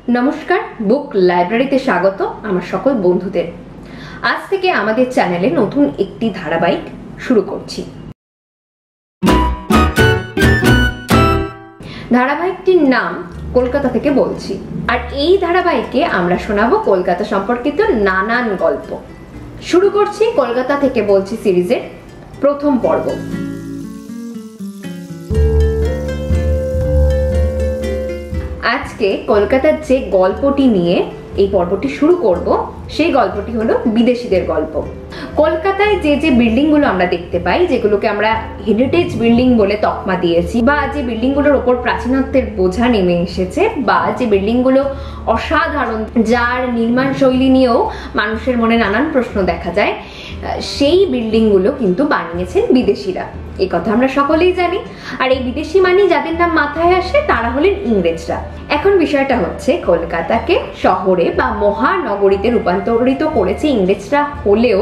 নমস্কার, বুক লাইব্রেরিতে স্বাগত আমার সকল বন্ধুদের। আজ থেকে আমাদের চ্যানেলে নতুন একটি ধারাবাহিক শুরু করছি। ধারাবাহিকটির নাম কলকাতা থেকে বলছি, আর এই ধারাবাহিকে আমরা শোনাবো কলকাতা সম্পর্কিত নানান গল্প। শুরু করছি কলকাতা থেকে বলছি সিরিজের প্রথম পর্ব। আজকে কলকাতার যে গল্পটি নিয়ে এই পর্বটি শুরু করব সেই গল্পটি হলো বিদেশিদের গল্প। কলকাতায় যে যে বিল্ডিং গুলো আমরা দেখতে পাই, যেগুলোকে আমরা হেরিটেজ বিল্ডিং বলে তকমা দিয়েছি, বা যে বিল্ডিং গুলোর ওপর প্রাচীনত্বের বোঝা নেমে এসেছে, বা যে বিল্ডিং গুলো অসাধারণ, যার নির্মাণ শৈলী নিয়েও মানুষের মনে নানান প্রশ্ন দেখা যায়, সেই বিল্ডিং গুলো কিন্তু বানিয়েছেন বিদেশিরা। এই কথা আমরা সকলেই জানি। আর এই বিদেশি মানে যাদের নাম মাথায় আসে তারা হলেন ইংরেজরা। এখন বিষয়টা হচ্ছে, কলকাতাকে শহরে বা মহানগরীতে রূপান্তরিত করেছে ইংরেজরা হলেও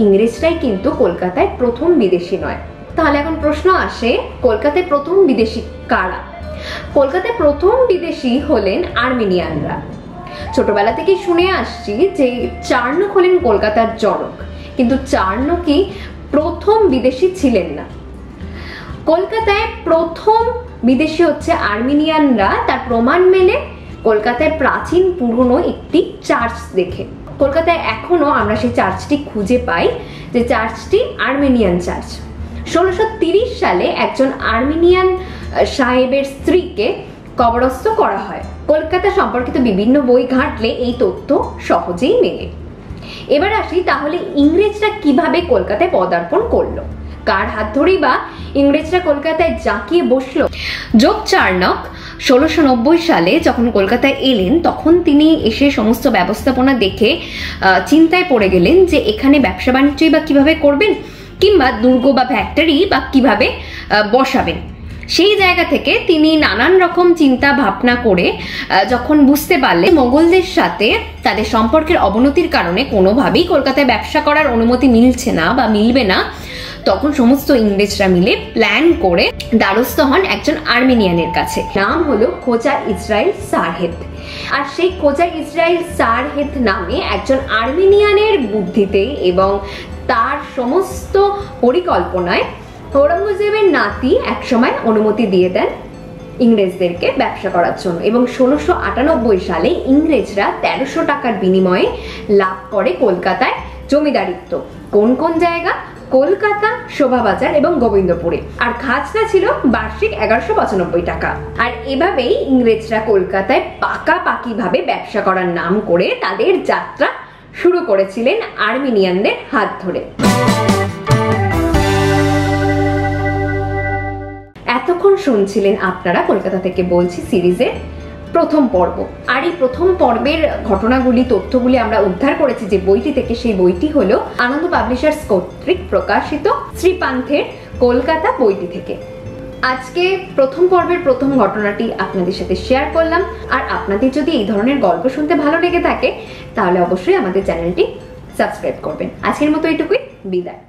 ইংরেজরাই কিন্তু কলকাতায় প্রথম বিদেশি নয়। তাহলে এখন প্রশ্ন আসে, কলকাতায় প্রথম বিদেশি কারা? কলকাতায় প্রথম বিদেশি হলেন আর্মেনিয়ানরা। ছোটবেলা থেকে শুনে আসছি যে চার্নক হলেন কলকাতার জনক, কিন্তু চার্নকই প্রথম বিদেশি ছিলেন না। কলকাতায় প্রথম বিদেশি হচ্ছে আর্মেনিয়ানরা। তার প্রমাণ মেলে কলকাতায় প্রাচীন পুরনো একটি চার্চ দেখে। কলকাতায় এখনো আমরা সেই চার্চটি খুঁজে পাই, যে চার্চটি আর্মেনিয়ান চার্চ। 1630 সালে একজন আর্মেনিয়ান সাহেবের স্ত্রীকে কবরস্থ করা হয়। কলকাতা সম্পর্কিত বিভিন্ন বই ঘাঁটলে এই তথ্য সহজেই মেলে। এবার আসি, তাহলে ইংরেজরা কিভাবে কলকাতায় পদার্পণ করলো? কার হাত ধরেই বা ইংরেজরা কলকাতায় জাঁকিয়ে বসলো? যোগ চার্নক 1690 সালে যখন কলকাতায় এলেন, তখন তিনি এসে সমস্ত ব্যবস্থাপনা দেখে চিন্তায় পড়ে গেলেন যে এখানে ব্যবসা বাণিজ্যই বা কিভাবে করবেন, কিংবা দুর্গ বা ফ্যাক্টরি বা কিভাবে বসাবেন। সেই জায়গা থেকে তিনি নানান রকম চিন্তা ভাবনা করে যখন বুঝতে পারলেন মোগলদের সাথে তাদের সম্পর্কের অবনতির কারণে কোনোভাবেই কলকাতায় ব্যবসা করার অনুমতি মিলছে না বা মিলবে না, তখন সমস্ত ইংরেজরা মিলে প্ল্যান করে দ্বারস্থ হন একজন আর্মেনিয়ানের কাছে। নাম হলো খোজা ইসরাইল সারহেদ। আর সেই খোজা ইসরাইল সারহেদ নামে একজন আর্মেনিয়ানের বুদ্ধিতে এবং তার সমস্ত পরিকল্পনায় ঔরঙ্গজেবের নাতি একসময় অনুমতি দিয়ে দেন ইংরেজদেরকে ব্যবসা করার জন্য, এবং 1698 সালে ইংরেজরা 1300 টাকার বিনিময়ে লাভ করে কলকাতায় জমিদারিত্ব। কোন কোন জায়গা? কলকাতা, শোভাবাজার এবং গোবিন্দপুরে। আর খাজনা ছিল বার্ষিক 1195 টাকা। আর এভাবেই ইংরেজরা কলকাতায় পাকাপাকি ভাবে ব্যবসা করার নাম করে তাদের যাত্রা শুরু করেছিলেন আর্মেনিয়ানদের হাত ধরে। এতক্ষণ শুনছিলেন আপনারা কলকাতা থেকে বলছি সিরিজের প্রথম পর্ব। আর এই প্রথম পর্বের ঘটনাগুলি, তথ্যগুলি আমরা উদ্ধার করেছি যে বইটি থেকে। সেই বইটি হলো আনন্দ পাবলিশার্স কর্তৃক প্রকাশিত শ্রীপান্থের কলকাতা বইটি থেকে। আজকে প্রথম পর্বের প্রথম ঘটনাটি আপনাদের সাথে শেয়ার করলাম। আর আপনাদের যদি এই ধরনের গল্প শুনতে ভালো লেগে থাকে তাহলে অবশ্যই আমাদের চ্যানেলটি সাবস্ক্রাইব করবেন। আজকের মতো এটুকুই, বিদায়।